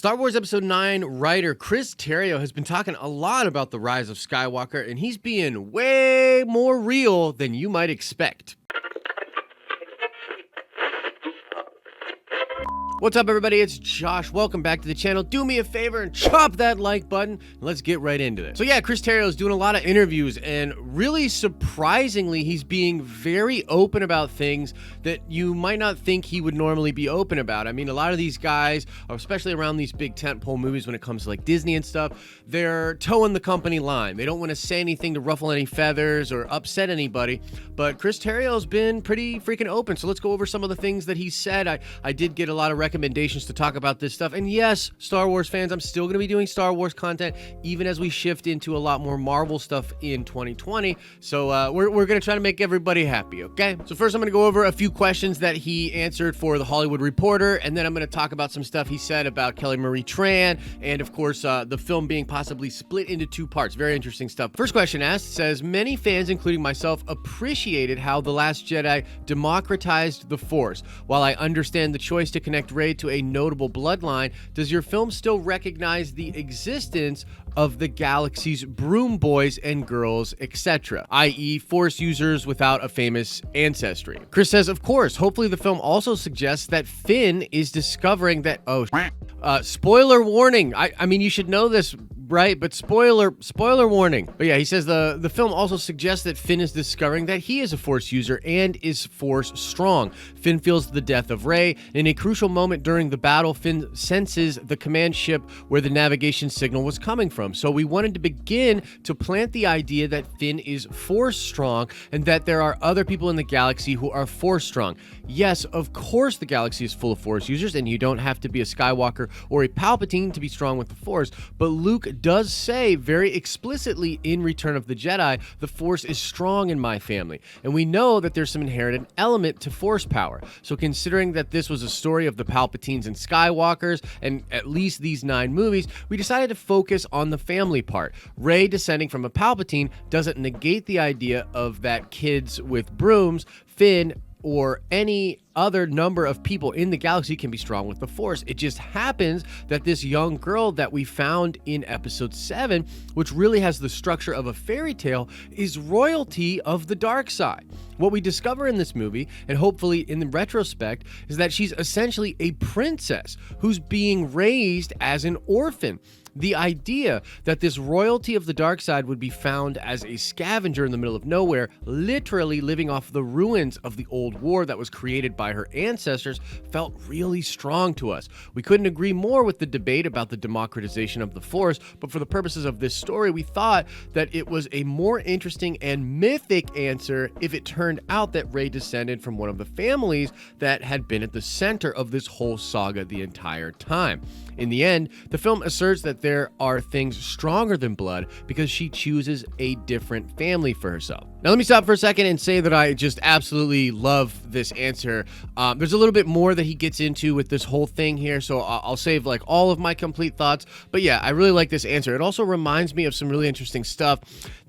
Star Wars Episode 9 writer Chris Terrio has been talking a lot about the Rise of Skywalker, and he's being way more real than you might expect. What's up, everybody? It's Josh. Welcome back to the channel. Do me a favor and chop that like button, and let's get right into it. So yeah, Chris Terrio is doing a lot of interviews, and really surprisingly, he's being very open about things that you might not think he would normally be open about. I mean, a lot of these guys, especially around these big tentpole movies when it comes to like Disney and stuff, they're towing the company line. They don't want to say anything to ruffle any feathers or upset anybody, but Chris Terrio's been pretty freaking open. So let's go over some of the things that he said. I did get a lot of recommendations to talk about this stuff, and yes, Star Wars fans, I'm still going to be doing Star Wars content even as we shift into a lot more Marvel stuff in 2020. So we're going to try to make everybody happy. Okay, so first I'm going to go over a few questions that he answered for The Hollywood Reporter, and then I'm going to talk about some stuff he said about Kelly Marie Tran, and of course the film being possibly split into two parts. Very interesting stuff. First question asked says, many fans, including myself, appreciated how The Last Jedi democratized the Force. While I understand the choice to connect Rey to a notable bloodline, does your film still recognize the existence of the galaxy's broom boys and girls, etc., i.e. Force users without a famous ancestry? Chris says, of course. Hopefully the film also suggests that Finn is discovering that, spoiler warning. I mean, you should know this, right? But spoiler warning. But yeah, he says the film also suggests that Finn is discovering that he is a Force user and is Force strong. Finn feels the death of Rey. In a crucial moment during the battle, Finn senses the command ship where the navigation signal was coming from. So we wanted to begin to plant the idea that Finn is Force strong and that there are other people in the galaxy who are Force strong. Yes, of course the galaxy is full of Force users, and you don't have to be a Skywalker or a Palpatine to be strong with the Force, but Luke does say very explicitly in Return of the Jedi, the Force is strong in my family. And we know that there's some inherent element to Force power. So considering that this was a story of the Palpatines and Skywalkers, and at least these 9 movies, we decided to focus on the family part. Rey descending from a Palpatine doesn't negate the idea of that kids with brooms, Finn, or any other number of people in the galaxy can be strong with the Force. It just happens that this young girl that we found in Episode 7, which really has the structure of a fairy tale, is royalty of the dark side. What we discover in this movie, and hopefully in the retrospect, is that she's essentially a princess who's being raised as an orphan. The idea that this royalty of the dark side would be found as a scavenger in the middle of nowhere, literally living off the ruins of the old war that was created by her ancestors, felt really strong to us. We couldn't agree more with the debate about the democratization of the Force, but for the purposes of this story, we thought that it was a more interesting and mythic answer if it turned out that Rey descended from one of the families that had been at the center of this whole saga the entire time. In the end, the film asserts that there are things stronger than blood because she chooses a different family for herself. Now, let me stop for a second and say that I just absolutely love this answer. There's a little bit more that he gets into with this whole thing here, so I'll save like all of my complete thoughts. But yeah, I really like this answer. It also reminds me of some really interesting stuff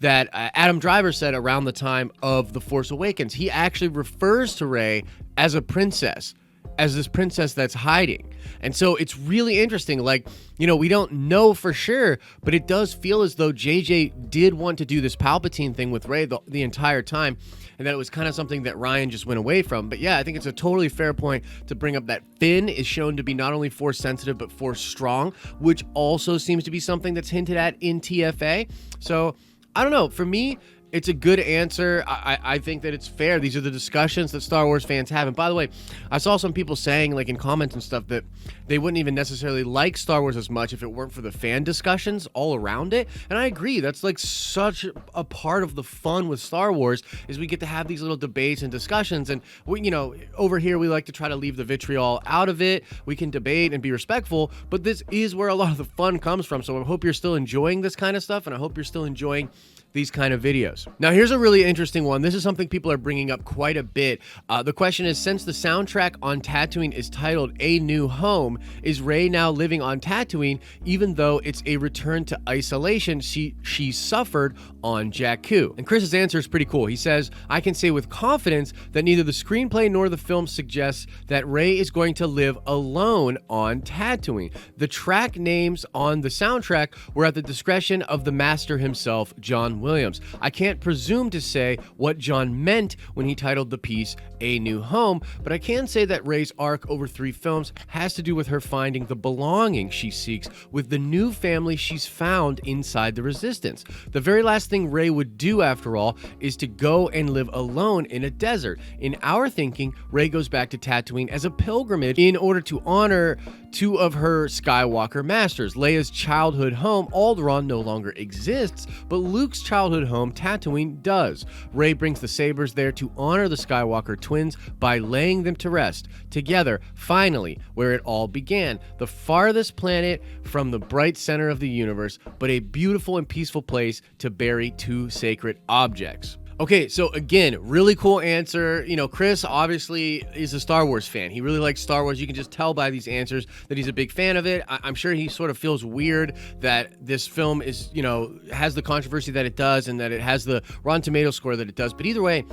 that Adam Driver said around the time of The Force Awakens. He actually refers to Rey as a princess, as this princess that's hiding. And so it's really interesting. Like, you know, we don't know for sure, but it does feel as though JJ did want to do this Palpatine thing with Rey the entire time, and that it was kind of something that Ryan just went away from. But yeah, I think it's a totally fair point to bring up that Finn is shown to be not only Force sensitive, but Force strong, which also seems to be something that's hinted at in TFA. So I don't know. For me, it's a good answer. I think that it's fair. These are the discussions that Star Wars fans have. And by the way, I saw some people saying, like in comments and stuff, that they wouldn't even necessarily like Star Wars as much if it weren't for the fan discussions all around it. And I agree. That's like such a part of the fun with Star Wars, is we get to have these little debates and discussions. And we, you know, over here, we like to try to leave the vitriol out of it. We can debate and be respectful, but this is where a lot of the fun comes from. So I hope you're still enjoying this kind of stuff, and I hope you're still enjoying these kind of videos. choice. Now, here's a really interesting one. This is something people are bringing up quite a bit. The question is, since the soundtrack on Tatooine is titled A New Home, is Rey now living on Tatooine even though it's a return to isolation she suffered on Jakku? And Chris's answer is pretty cool. He says, I can say with confidence that neither the screenplay nor the film suggests that Rey is going to live alone on Tatooine. The track names on the soundtrack were at the discretion of the master himself, John Williams. I can't presume to say what John meant when he titled the piece A New Home, but I can say that Rey's arc over 3 films has to do with her finding the belonging she seeks with the new family she's found inside the Resistance. The very last thing Rey would do, after all, is to go and live alone in a desert. In our thinking, Rey goes back to Tatooine as a pilgrimage in order to honor 2 of her Skywalker masters. Leia's childhood home, Alderaan, no longer exists, but Luke's childhood home, Tatooine, does. Rey brings the sabers there to honor the Skywalker twins by laying them to rest together, finally, where it all began, the farthest planet from the bright center of the universe, but a beautiful and peaceful place to bury 2 sacred objects. Okay, so again, really cool answer. You know, Chris obviously is a Star Wars fan. He really likes Star Wars. You can just tell by these answers that he's a big fan of it. I'm sure he sort of feels weird that this film is, you know, has the controversy that it does and that it has the Rotten Tomatoes score that it does. But either way,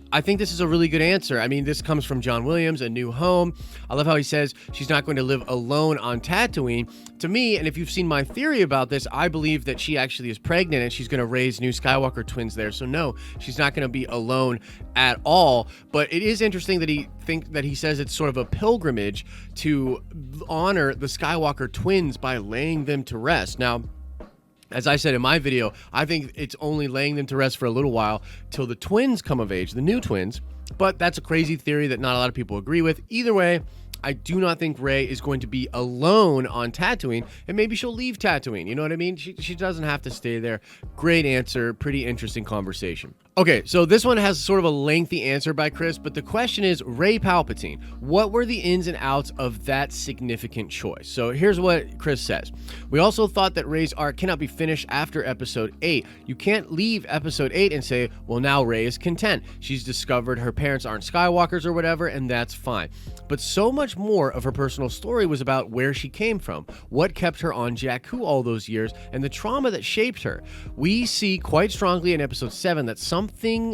I think this is a really good answer. I mean, this comes from John Williams, A New Home. I love how he says she's not going to live alone on Tatooine. To me, and if you've seen my theory about this, I believe that she actually is pregnant and she's going to raise new Skywalker twins there. So no, she's not going to be alone at all. But it is interesting that he says it's sort of a pilgrimage to honor the Skywalker twins by laying them to rest. Now, as I said in my video, I think it's only laying them to rest for a little while till the twins come of age, the new twins. But that's a crazy theory that not a lot of people agree with. Either way, I do not think Rey is going to be alone on Tatooine, and maybe she'll leave Tatooine. You know what I mean? She doesn't have to stay there. Great answer. Pretty interesting conversation. Okay, so this one has sort of a lengthy answer by Chris, but the question is, Rey Palpatine, what were the ins and outs of that significant choice? So here's what Chris says. We also thought that Rey's arc cannot be finished after episode 8. You can't leave episode 8 and say, well, now Rey is content. She's discovered her parents aren't Skywalkers or whatever, and that's fine. But so much more of her personal story was about where she came from, what kept her on Jakku all those years, and the trauma that shaped her. We see quite strongly in episode 7 that something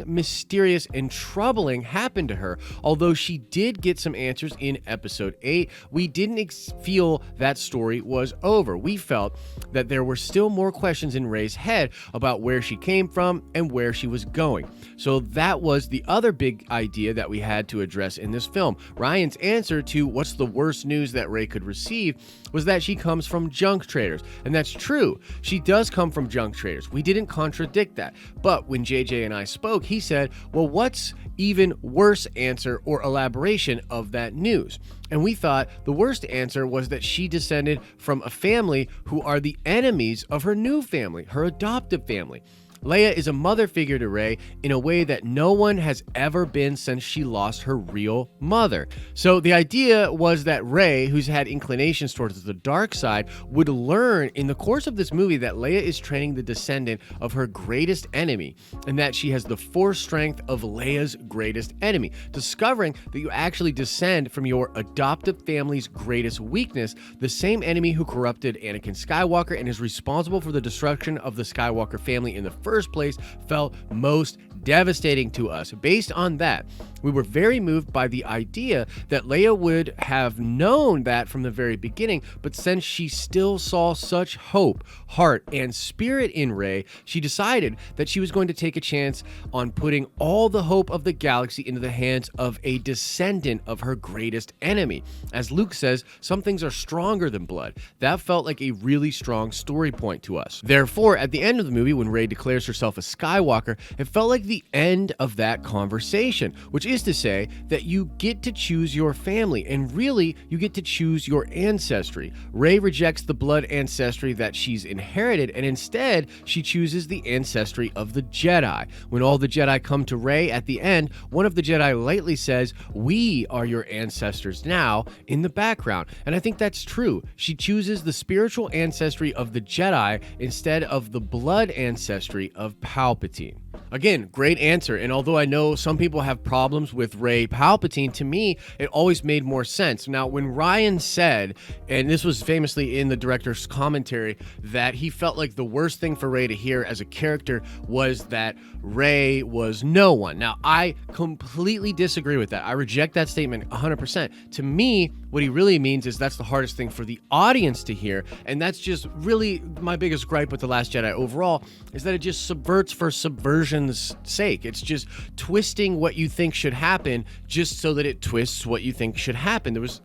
mysterious and troubling happened to her. Although she did get some answers in episode 8, we didn't feel that story was over. We felt that there were still more questions in Rey's head about where she came from and where she was going. So that was the other big idea that we had to address in this film. Ryan's answer to what's the worst news that Rey could receive was that she comes from junk traders. And that's true. She does come from junk traders. We didn't contradict that. But when JJ and I spoke, he said, well, what's even worse answer or elaboration of that news? And we thought the worst answer was that she descended from a family who are the enemies of her new family, her adoptive family. Leia is a mother figure to Rey in a way that no one has ever been since she lost her real mother. So the idea was that Rey, who's had inclinations towards the dark side, would learn in the course of this movie that Leia is training the descendant of her greatest enemy, and that she has the force strength of Leia's greatest enemy, discovering that you actually descend from your adoptive family's greatest weakness, the same enemy who corrupted Anakin Skywalker and is responsible for the destruction of the Skywalker family in the first place, felt most devastating to us. Based on that, we were very moved by the idea that Leia would have known that from the very beginning, but since she still saw such hope, heart, and spirit in Rey, she decided that she was going to take a chance on putting all the hope of the galaxy into the hands of a descendant of her greatest enemy. As Luke says, some things are stronger than blood. That felt like a really strong story point to us. Therefore, at the end of the movie, when Rey declares herself a Skywalker, it felt like the end of that conversation, which is to say that you get to choose your family, and really you get to choose your ancestry. Rey rejects the blood ancestry that she's inherited, and instead she chooses the ancestry of the Jedi. When all the Jedi come to Rey at the end, one of the Jedi lightly says, "We are your ancestors now," in the background, and I think that's true. She chooses the spiritual ancestry of the Jedi instead of the blood ancestry of Palpatine. Again, great answer. And although I know some people have problems with Rey Palpatine, to me, it always made more sense. Now, when Ryan said, and this was famously in the director's commentary, that he felt like the worst thing for Rey to hear as a character was that Rey was no one. Now, I completely disagree with that. I reject that statement 100%. To me, what he really means is that's the hardest thing for the audience to hear. And that's just really my biggest gripe with The Last Jedi overall, is that it just subverts for subversion's sake. It's just twisting what you think should happen just so that it twists what you think should happen. There was,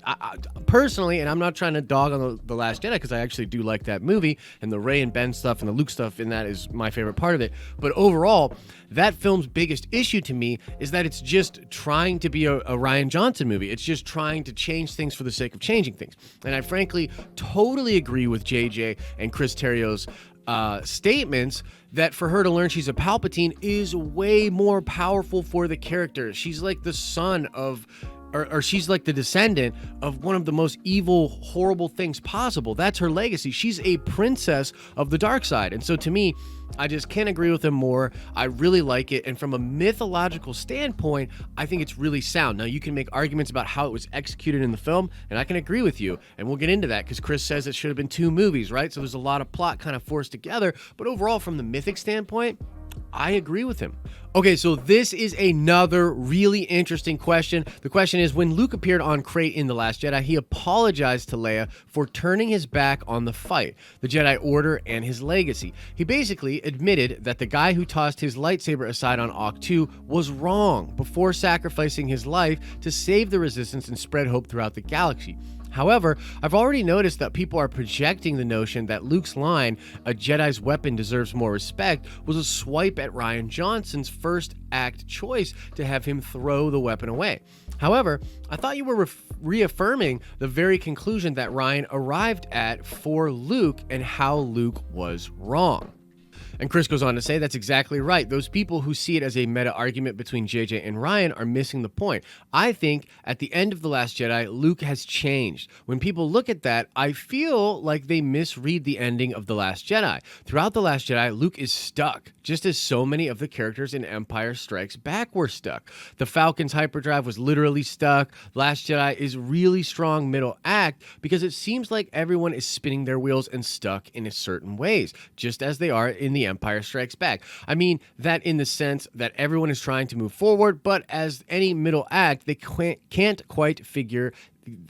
personally, and I'm not trying to dog on the Last Jedi because I actually do like that movie, and the Rey and Ben stuff and the Luke stuff in that is my favorite part of it. But overall, that film's biggest issue to me is that it's just trying to be a Rian Johnson movie. It's just trying to change things for the sake of changing things. And I frankly totally agree with JJ and Chris Terrio's statements that for her to learn she's a Palpatine is way more powerful for the character. She's like the son of, or she's like the descendant of one of the most evil, horrible things possible. That's her legacy. She's a princess of the dark side. And so to me, I just can't agree with him more. I really like it. And from a mythological standpoint, I think it's really sound. Now, you can make arguments about how it was executed in the film, and I can agree with you. And we'll get into that because Chris says it should have been 2 movies, right? So there's a lot of plot kind of forced together. But overall, from the mythic standpoint, I agree with him. Okay, so this is another really interesting question. The question is, when Luke appeared on Crate in The Last Jedi, he apologized to Leia for turning his back on the fight, the Jedi Order, and his legacy. He basically admitted that the guy who tossed his lightsaber aside on Ahch-To was wrong before sacrificing his life to save the Resistance and spread hope throughout the galaxy. However, I've already noticed that people are projecting the notion that Luke's line, "A Jedi's weapon deserves more respect," was a swipe at Rian Johnson's first act choice to have him throw the weapon away. However, I thought you were reaffirming the very conclusion that Rian arrived at for Luke and how Luke was wrong. And Chris goes on to say that's exactly right. Those people who see it as a meta argument between JJ and Rian are missing the point. I think at the end of The Last Jedi, Luke has changed. When people look at that, I feel like they misread the ending of The Last Jedi. Throughout The Last Jedi, Luke is stuck, just as so many of the characters in Empire Strikes Back were stuck. The Falcon's hyperdrive was literally stuck. Last Jedi is really strong middle act because it seems like everyone is spinning their wheels and stuck in a certain ways, just as they are in The Empire Strikes Back. I mean that in the sense that everyone is trying to move forward, but as any middle act, they can't quite figure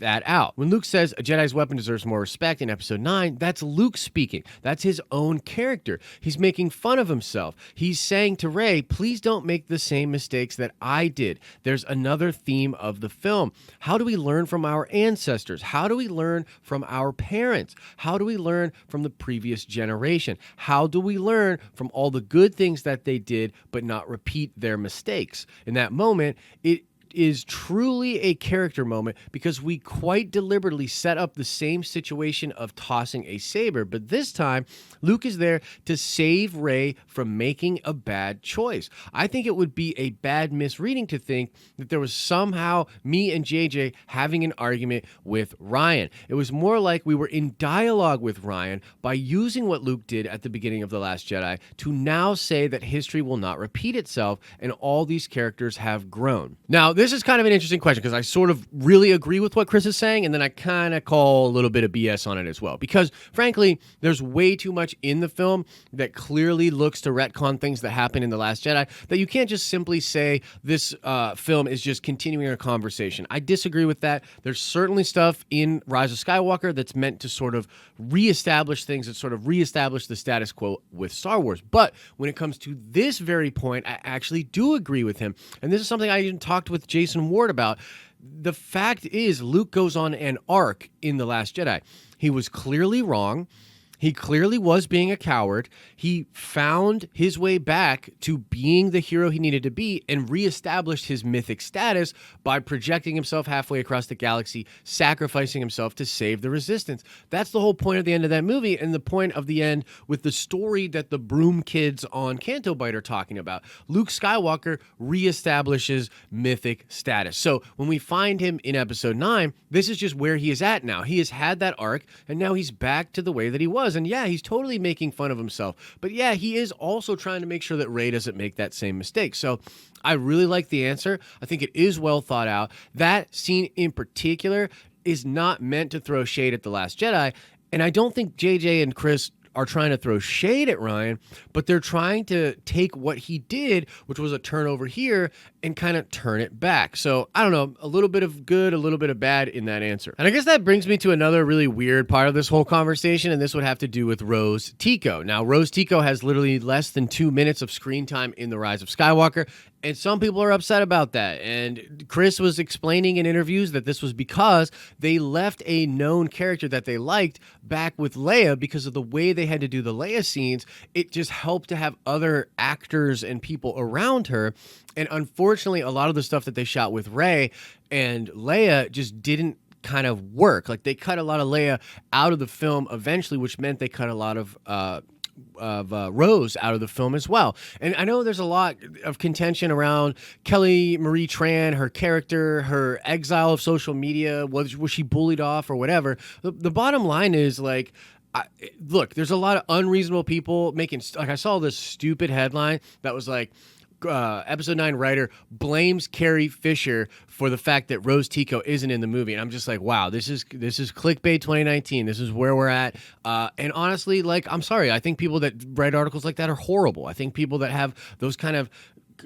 that out. When Luke says a Jedi's weapon deserves more respect in episode 9, that's Luke speaking. That's his own character. He's making fun of himself. He's saying to Rey, please don't make the same mistakes that I did. There's another theme of the film. How do we learn from our ancestors? How do we learn from our parents? How do we learn from the previous generation? How do we learn from all the good things that they did but not repeat their mistakes? In that moment, it is truly a character moment because we quite deliberately set up the same situation of tossing a saber, but this time Luke is there to save Rey from making a bad choice. I think it would be a bad misreading to think that there was somehow me and JJ having an argument with Rian. It was more like we were in dialogue with Rian by using what Luke did at the beginning of The Last Jedi to now say that history will not repeat itself and all these characters have grown. Now, this is kind of an interesting question because I sort of really agree with what Chris is saying, and then I kind of call a little bit of BS on it as well. Because, frankly, there's way too much in the film that clearly looks to retcon things that happen in The Last Jedi that you can't just simply say this film is just continuing a conversation. I disagree with that. There's certainly stuff in Rise of Skywalker that's meant to sort of reestablish things, that sort of reestablish the status quo with Star Wars. But when it comes to this very point, I actually do agree with him. And this is something I even talked with Jason Ward about. The fact is, Luke goes on an arc in The Last Jedi. He was clearly wrong. He clearly was being a coward. He found his way back to being the hero he needed to be and reestablished his mythic status by projecting himself halfway across the galaxy, sacrificing himself to save the Resistance. That's the whole point of the end of that movie and the point of the end with the story that the broom kids on Canto Bight are talking about. Luke Skywalker reestablishes mythic status. So when we find him in episode 9, this is just where he is at now. He has had that arc and now he's back to the way that he was. was. And yeah, he's totally making fun of himself. But yeah, he is also trying to make sure that Rey doesn't make that same mistake. So I really like the answer. I think it is well thought out. That scene in particular is not meant to throw shade at The Last Jedi. And I don't think JJ and Chris are trying to throw shade at Ryan, but they're trying to take what he did, which was a turnover here, and kind of turn it back. So I don't know, a little bit of good, a little bit of bad in that answer. And I guess that brings me to another really weird part of this whole conversation, and this would have to do with Reys Ticco. Now, Reys Ticco has literally less than 2 minutes of screen time in The Rise of Skywalker, and some people are upset about that. And Chris was explaining in interviews that this was because they left a known character that they liked back with Leia because of the way they had to do the Leia scenes. It just helped to have other actors and people around her. And unfortunately, a lot of the stuff that they shot with Rey and Leia just didn't kind of work. Like, they cut a lot of Leia out of the film eventually, which meant they cut a lot of Rose out of the film as well. And I know there's a lot of contention around Kelly Marie Tran, her character, her exile of social media. Was she bullied off or whatever? The bottom line is, like, look, there's a lot of unreasonable people making, like, I saw this stupid headline that was like, episode 9 writer blames Carrie Fisher for the fact that Reys Ticco isn't in the movie. And I'm just like, wow, this is clickbait 2019. This is where we're at. And honestly, like, I'm sorry. I think people that write articles like that are horrible. I think people that have those kind of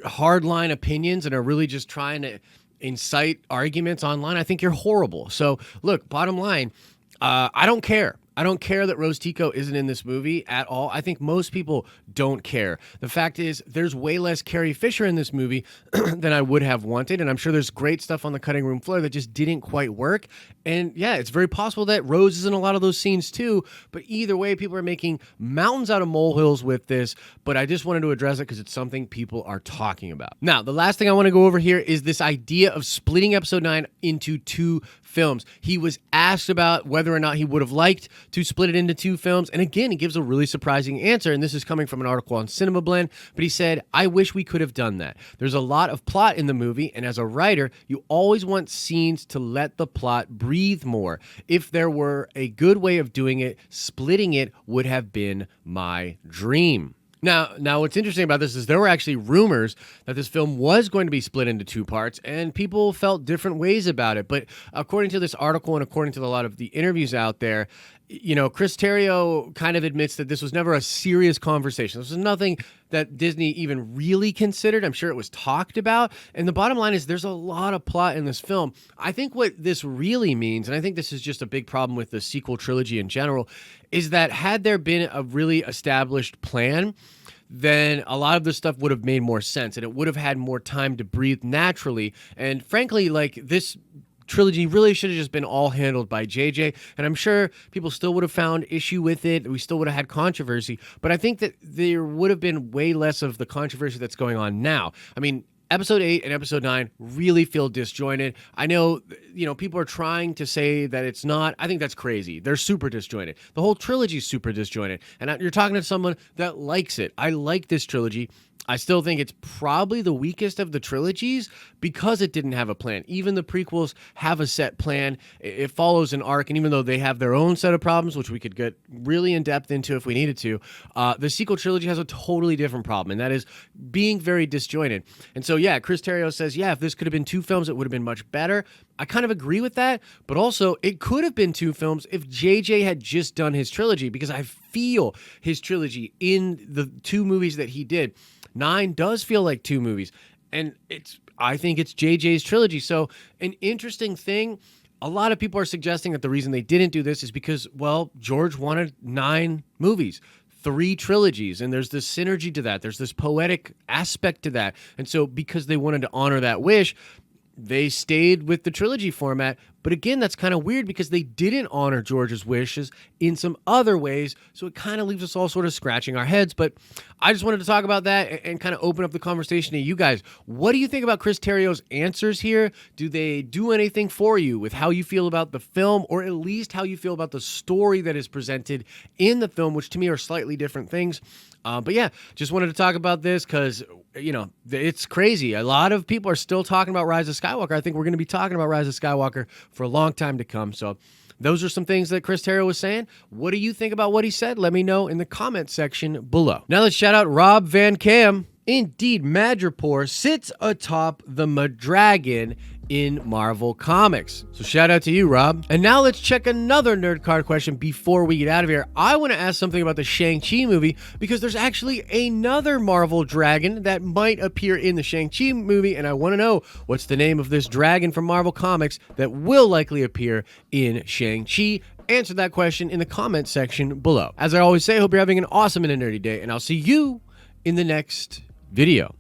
hardline opinions and are really just trying to incite arguments online, I think you're horrible. So look, bottom line, I don't care. I don't care that Reys Ticco isn't in this movie at all. I think most people don't care. The fact is, there's way less Carrie Fisher in this movie than I would have wanted, and I'm sure there's great stuff on the cutting room floor that just didn't quite work. And yeah, it's very possible that Rose is in a lot of those scenes too, but either way, people are making mountains out of molehills with this, but I just wanted to address it because it's something people are talking about. Now, the last thing I want to go over here is this idea of splitting episode 9 into 2 films. He was asked about whether or not he would have liked to split it into 2 films. And again, he gives a really surprising answer. And this is coming from an article on Cinema Blend. But he said, I wish we could have done that. There's a lot of plot in the movie. And as a writer, you always want scenes to let the plot breathe more. If there were a good way of doing it, splitting it would have been my dream. Now, what's interesting about this is there were actually rumors that this film was going to be split into 2 parts, and people felt different ways about it. But according to this article and according to a lot of the interviews out there, you know, Chris Terrio kind of admits that this was never a serious conversation. This was nothing that Disney even really considered. I'm sure it was talked about. And the bottom line is there's a lot of plot in this film. I think what this really means, and I think this is just a big problem with the sequel trilogy in general, is that had there been a really established plan, then a lot of this stuff would have made more sense and it would have had more time to breathe naturally. And frankly, like, this trilogy really should have just been all handled by JJ, and I'm sure people still would have found issue with it. We still would have had controversy, but I think that there would have been way less of the controversy that's going on now. I mean, Episode 8 and Episode 9 really feel disjointed. I know, you know, people are trying to say that it's not. I think that's crazy. They're super disjointed. The whole trilogy is super disjointed. And you're talking to someone that likes it. I like this trilogy. I still think it's probably the weakest of the trilogies because it didn't have a plan. Even the prequels have a set plan. It follows an arc, and even though they have their own set of problems, which we could get really in depth into if we needed to, the sequel trilogy has a totally different problem, and that is being very disjointed. And so, yeah, Chris Terrio says, yeah, if this could have been 2 films, it would have been much better. I kind of agree with that, but also it could have been 2 films if JJ had just done his trilogy, because I feel his trilogy in the 2 movies that he did. 9 does feel like 2 movies, and I think it's JJ's trilogy. So an interesting thing, a lot of people are suggesting that the reason they didn't do this is because, well, George wanted 9 movies, 3 trilogies, and there's this synergy to that. There's this poetic aspect to that. And so because they wanted to honor that wish, they stayed with the trilogy format. But again, that's kind of weird because they didn't honor George's wishes in some other ways. So it kind of leaves us all sort of scratching our heads. But I just wanted to talk about that and kind of open up the conversation to you guys. What do you think about Chris Terrio's answers here? Do they do anything for you with how you feel about the film, or at least how you feel about the story that is presented in the film, which to me are slightly different things? But yeah, just wanted to talk about this because, you know, it's crazy. A lot of people are still talking about Rise of Skywalker. I think we're going to be talking about Rise of Skywalker for a long time to come. So Those are some things that Chris Terrio was saying. What do you think about what he said? Let me know in the comment section below. Now let's shout out Rob Van Cam. Indeed, Madripoor sits atop the Madragon in Marvel Comics. So shout out to you, Rob. And now let's check another nerd card question before we get out of here. I want to ask something about the Shang-Chi movie because there's actually another Marvel dragon that might appear in the Shang-Chi movie, and I want to know what's the name of this dragon from Marvel Comics that will likely appear in Shang-Chi. Answer that question in the comment section below. As I always say, I hope you're having an awesome and a nerdy day, and I'll see you in the next video.